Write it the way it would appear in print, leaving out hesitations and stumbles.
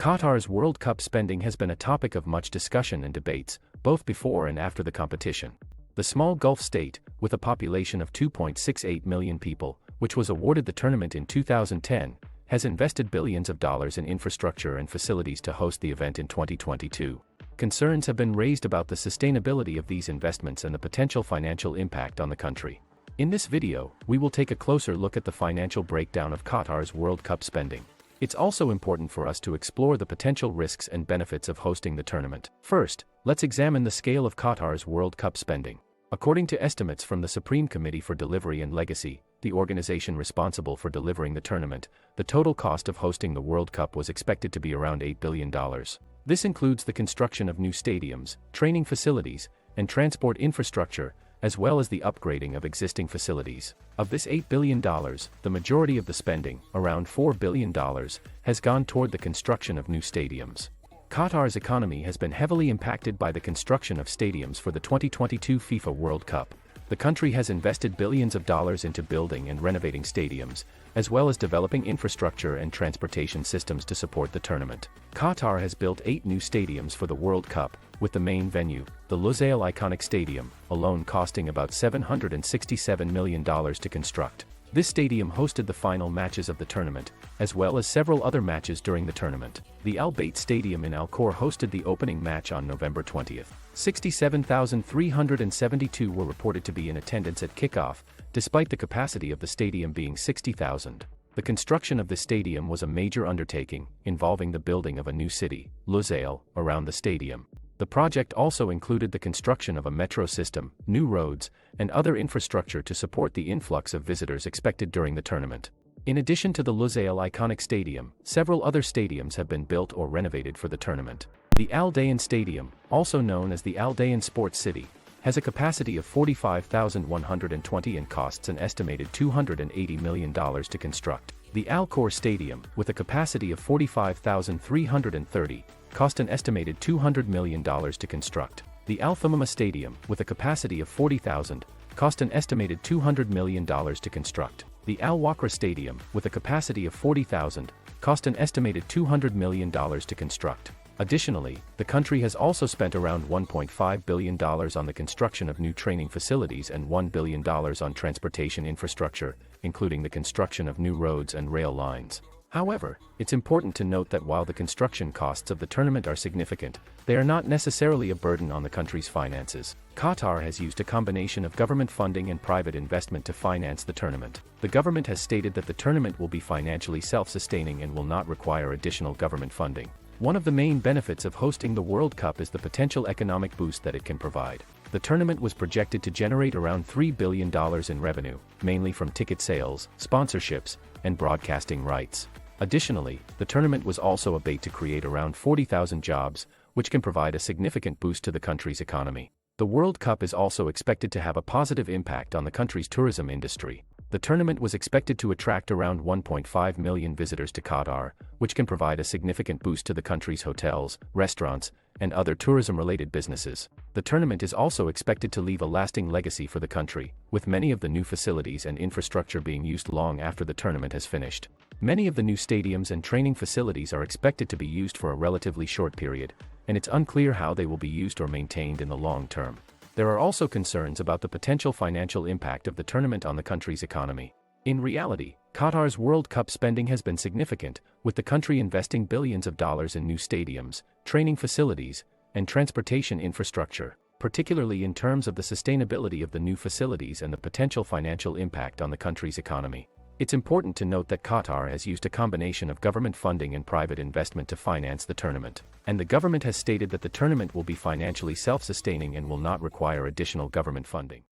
Qatar's World Cup spending has been a topic of much discussion and debates, both before and after the competition. The small Gulf state, with a population of 2.68 million people, which was awarded the tournament in 2010, has invested billions of dollars in infrastructure and facilities to host the event in 2022. Concerns have been raised about the sustainability of these investments and the potential financial impact on the country. In this video, we will take a closer look at the financial breakdown of Qatar's World Cup spending. It's also important for us to explore the potential risks and benefits of hosting the tournament. First, let's examine the scale of Qatar's World Cup spending. According to estimates from the Supreme Committee for Delivery and Legacy, the organization responsible for delivering the tournament, the total cost of hosting the World Cup was expected to be around $8 billion. This includes the construction of new stadiums, training facilities, and transport infrastructure, as well as the upgrading of existing facilities. Of this $8 billion, the majority of the spending, around $4 billion, has gone toward the construction of new stadiums. Qatar's economy has been heavily impacted by the construction of stadiums for the 2022 FIFA World Cup. The country has invested billions of dollars into building and renovating stadiums, as well as developing infrastructure and transportation systems to support the tournament. Qatar has built 8 new stadiums for the World Cup, with the main venue, the Lusail Iconic Stadium, alone costing about $767 million to construct. This stadium hosted the final matches of the tournament, as well as several other matches during the tournament. The Al Bayt Stadium in Al Khor hosted the opening match on November 20th. 67,372 were reported to be in attendance at kickoff, despite the capacity of the stadium being 60,000. The construction of this stadium was a major undertaking, involving the building of a new city, Lusail, around the stadium. The project also included the construction of a metro system, new roads, and other infrastructure to support the influx of visitors expected during the tournament. In addition to the Lusail Iconic Stadium, several other stadiums have been built or renovated for the tournament. The Al Dayan Stadium, also known as the Al Dayan Sports City, has a capacity of 45,120 and costs an estimated $280 million to construct. The Al Khor Stadium, with a capacity of 45,330, cost an estimated $200 million to construct. The Al Thumama Stadium, with a capacity of 40,000, cost an estimated $200 million to construct. The Al Wakra Stadium, with a capacity of 40,000, cost an estimated $200 million to construct. Additionally, the country has also spent around $1.5 billion on the construction of new training facilities and $1 billion on transportation infrastructure, including the construction of new roads and rail lines. However, it's important to note that while the construction costs of the tournament are significant, they are not necessarily a burden on the country's finances. Qatar has used a combination of government funding and private investment to finance the tournament. The government has stated that the tournament will be financially self-sustaining and will not require additional government funding. One of the main benefits of hosting the World Cup is the potential economic boost that it can provide. The tournament was projected to generate around $3 billion in revenue, mainly from ticket sales, sponsorships, and broadcasting rights. Additionally, the tournament was also a bait to create around 40,000 jobs, which can provide a significant boost to the country's economy. The World Cup is also expected to have a positive impact on the country's tourism industry. The tournament was expected to attract around 1.5 million visitors to Qatar, which can provide a significant boost to the country's hotels, restaurants, and other tourism-related businesses. The tournament is also expected to leave a lasting legacy for the country, with many of the new facilities and infrastructure being used long after the tournament has finished. Many of the new stadiums and training facilities are expected to be used for a relatively short period, and it's unclear how they will be used or maintained in the long term. There are also concerns about the potential financial impact of the tournament on the country's economy. In reality, Qatar's World Cup spending has been significant, with the country investing billions of dollars in new stadiums, training facilities, and transportation infrastructure, particularly in terms of the sustainability of the new facilities and the potential financial impact on the country's economy. It's important to note that Qatar has used a combination of government funding and private investment to finance the tournament, and the government has stated that the tournament will be financially self-sustaining and will not require additional government funding.